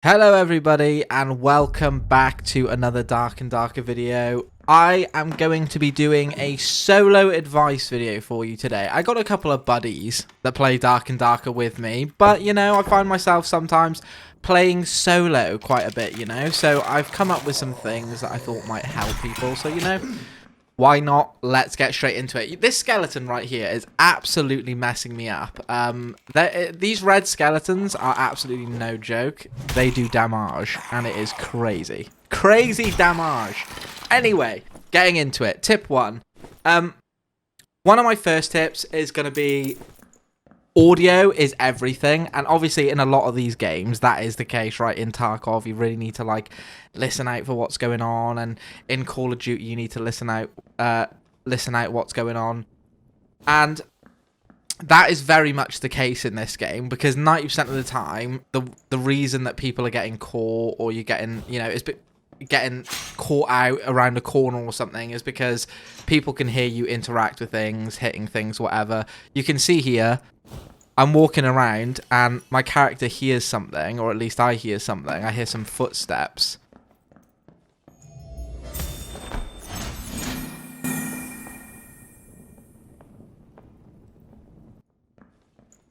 Hello everybody and welcome back to another Dark and Darker video. I am going to be doing a solo advice video for you today. I got a couple of buddies that play Dark and Darker with me, but you know, I find myself sometimes playing solo quite a bit, you know, so I've come up with some things that I thought might help people, so you know, why not? Let's get straight into it. This skeleton right here is absolutely messing me up. These red skeletons are absolutely no joke. They do damage, and it is crazy. Crazy damage. Anyway, getting into it. Tip 1. One of my first tips is going to be audio is everything, and obviously in a lot of these games that is the case, right? In Tarkov you really need to like listen out for what's going on, and in Call of Duty you need to listen out what's going on, and that is very much the case in this game, because 90% of the time the reason that people are getting caught, or you're getting, you know, is getting caught out around a corner or something, is because people can hear you interact with things, hitting things, whatever. You can see here I'm walking around and my character hears something, or at least I hear something. I hear some footsteps.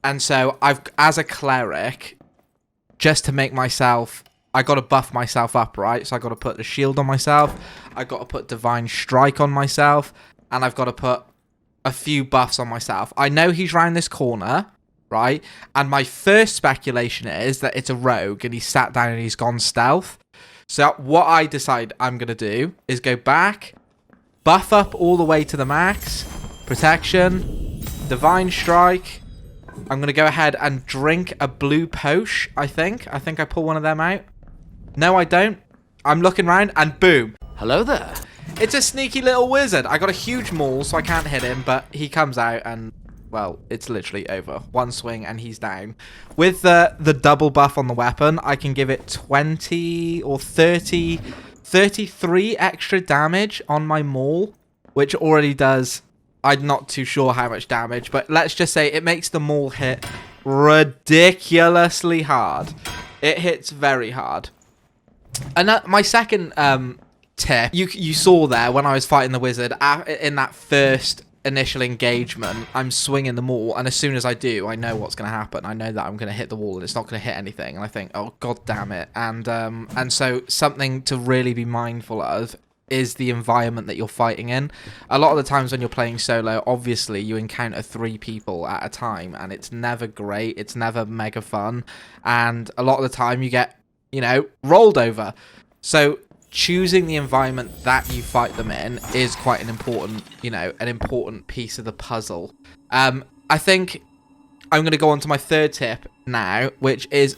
And so as a cleric, just to make myself, I got to buff myself up, right? So I got to put the shield on myself. I got to put divine strike on myself, and I've got to put a few buffs on myself. I know he's round this corner, right? And my first speculation is that it's a rogue and he's sat down and he's gone stealth. So what I decide I'm going to do is go back, buff up all the way to the max, protection, divine strike. I'm going to go ahead and drink a blue potion, I think. I think I pull one of them out. No, I don't. I'm looking around and boom. Hello there. It's a sneaky little wizard. I got a huge maul, so I can't hit him, but he comes out and, well, it's literally over. One swing and he's down. With the double buff on the weapon, I can give it 20 or 30, 33 extra damage on my maul, which already does, I'm not too sure how much damage, but let's just say it makes the maul hit ridiculously hard. It hits very hard. And my second tip, you saw there when I was fighting the wizard, in that first initial engagement, I'm swinging the maul, and as soon as I do, I know what's going to happen. I know that I'm going to hit the wall and it's not going to hit anything, and I think, oh god damn it. And so something to really be mindful of is the environment that you're fighting in. A lot of the times when you're playing solo, obviously you encounter 3 people at a time, and it's never great, it's never mega fun, and a lot of the time you get, you know, rolled over. So choosing the environment that you fight them in is quite an important, you know, an important piece of the puzzle. I think I'm going to go on to my third tip now, which is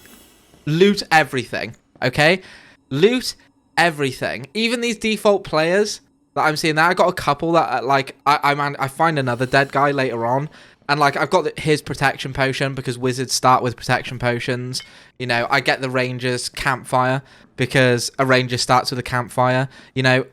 loot everything, okay? Loot everything. Even these default players that I'm seeing now, I got a couple that like, I find another dead guy later on, and like I've got his protection potion, because wizards start with protection potions. You know, I get the ranger's campfire because a ranger starts with a campfire. You know,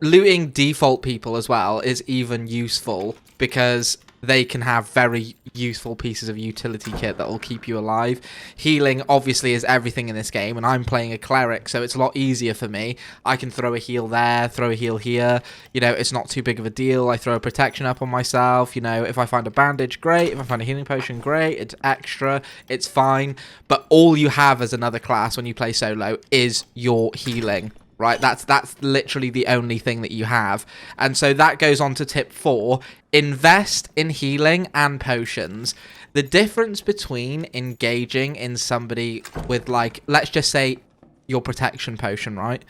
looting default people as well is even useful, because they can have very useful pieces of utility kit that will keep you alive. Healing obviously is everything in this game, and I'm playing a cleric, so it's a lot easier for me. I can throw a heal there, throw a heal here. You know, it's not too big of a deal. I throw a protection up on myself. You know, if I find a bandage, great. If I find a healing potion, great. It's extra. It's fine. But all you have as another class when you play solo is your healing. Right, that's literally the only thing that you have. And so that goes on to tip 4. Invest in healing and potions. The difference between engaging in somebody with, like, let's just say your protection potion, right?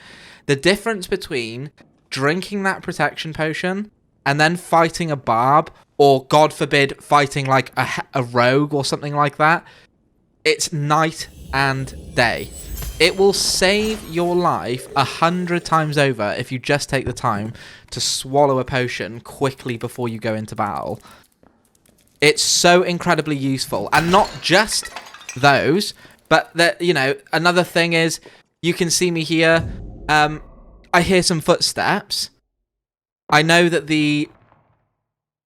The difference between drinking that protection potion and then fighting a barb, or God forbid fighting like a rogue or something like that, it's night and day. It will save your life 100 times over if you just take the time to swallow a potion quickly before you go into battle. It's so incredibly useful. And not just those, but that, you know, another thing is, you can see me here. I hear some footsteps. I know that the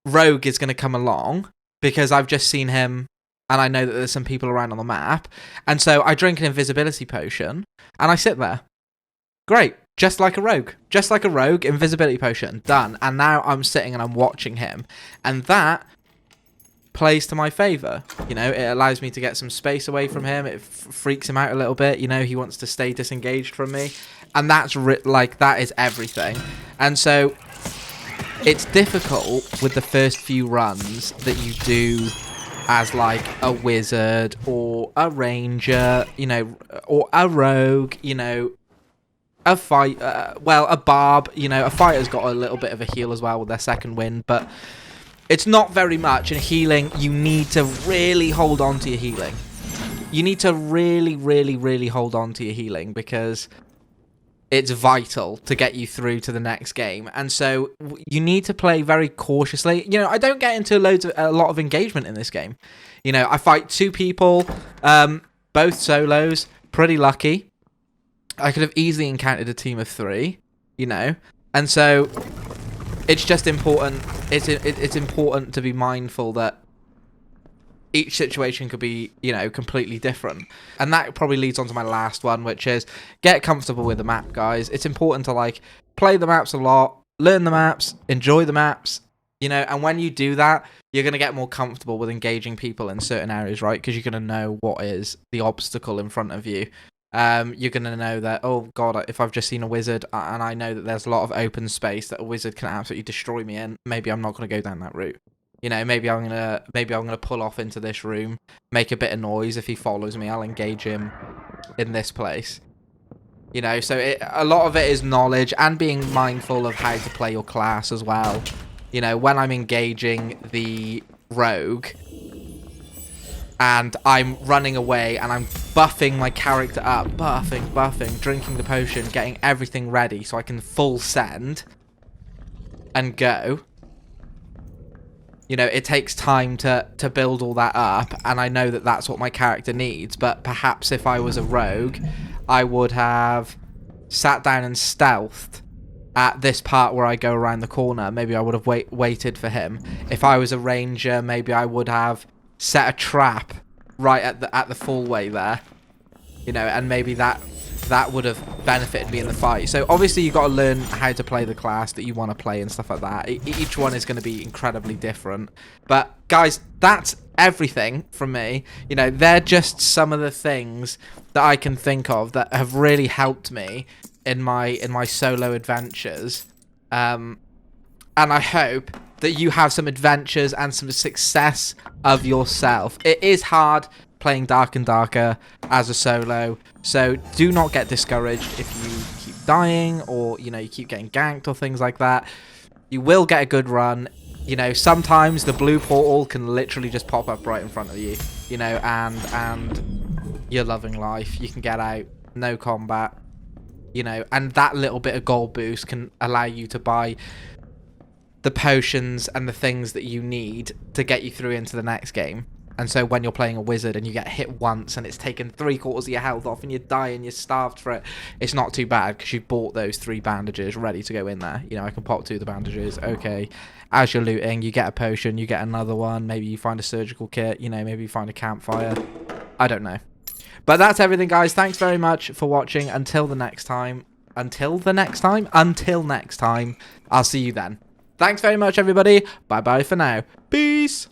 rogue is going to come along because I've just seen him and I know that there's some people around on the map, and so I drink an invisibility potion, and I sit there. Great. Just like a rogue. Just like a rogue, invisibility potion. Done. And now I'm sitting and I'm watching him. And that plays to my favour. You know, it allows me to get some space away from him. It freaks him out a little bit. You know, he wants to stay disengaged from me. And that's, like, that is everything. And so it's difficult with the first few runs that you do as, like, a wizard or a ranger, you know, or a rogue, you know, a fight, well, a barb, you know, a fighter's got a little bit of a heal as well with their second wind, but it's not very much. In healing, you need to really hold on to your healing. You need to really, really, really hold on to your healing because it's vital to get you through to the next game. And so you need to play very cautiously. You know, I don't get into a lot of engagement in this game. You know, I fight 2 people, both solos, pretty lucky. I could have easily encountered a team of 3, you know, and so it's just important. It's important to be mindful that each situation could be, you know, completely different, and that probably leads on to my last one, which is get comfortable with the map, guys. It's important to like play the maps a lot, learn the maps, enjoy the maps, you know, and when you do that, you're going to get more comfortable with engaging people in certain areas, right? Because you're going to know what is the obstacle in front of you. You're going to know that, oh god, if I've just seen a wizard and I know that there's a lot of open space that a wizard can absolutely destroy me in, maybe I'm not going to go down that route. You know, maybe I'm gonna pull off into this room, make a bit of noise. If he follows me, I'll engage him in this place. You know, so a lot of it is knowledge and being mindful of how to play your class as well. You know, when I'm engaging the rogue and I'm running away and I'm buffing my character up, buffing, drinking the potion, getting everything ready so I can full send and go. You know, it takes time to build all that up, and I know that that's what my character needs, but perhaps if I was a rogue, I would have sat down and stealthed at this part where I go around the corner. Maybe I would have waited for him. If I was a ranger, maybe I would have set a trap right at the full way there. You know, and maybe that would have benefited me in the fight. So obviously you've got to learn how to play the class that you want to play and stuff like that. Each one is going to be incredibly different. But guys, that's everything from me. You know, they're just some of the things that I can think of that have really helped me in my solo adventures. And I hope that you have some adventures and some success of yourself. It is hard playing Dark and Darker as a solo, so do not get discouraged if you keep dying or, you know, you keep getting ganked or things like that. You will get a good run. You know, sometimes the blue portal can literally just pop up right in front of you, you know, and you're loving life. You can get out, no combat, you know, and that little bit of gold boost can allow you to buy the potions and the things that you need to get you through into the next game. And so when you're playing a wizard and you get hit once and it's taken 3/4 of your health off and you die and you're starved for it, it's not too bad because you've bought those 3 bandages ready to go in there. You know, I can pop 2 of the bandages. Okay, as you're looting, you get a potion, you get another one. Maybe you find a surgical kit. You know, maybe you find a campfire. I don't know. But that's everything, guys. Thanks very much for watching. Until next time, I'll see you then. Thanks very much, everybody. Bye-bye for now. Peace.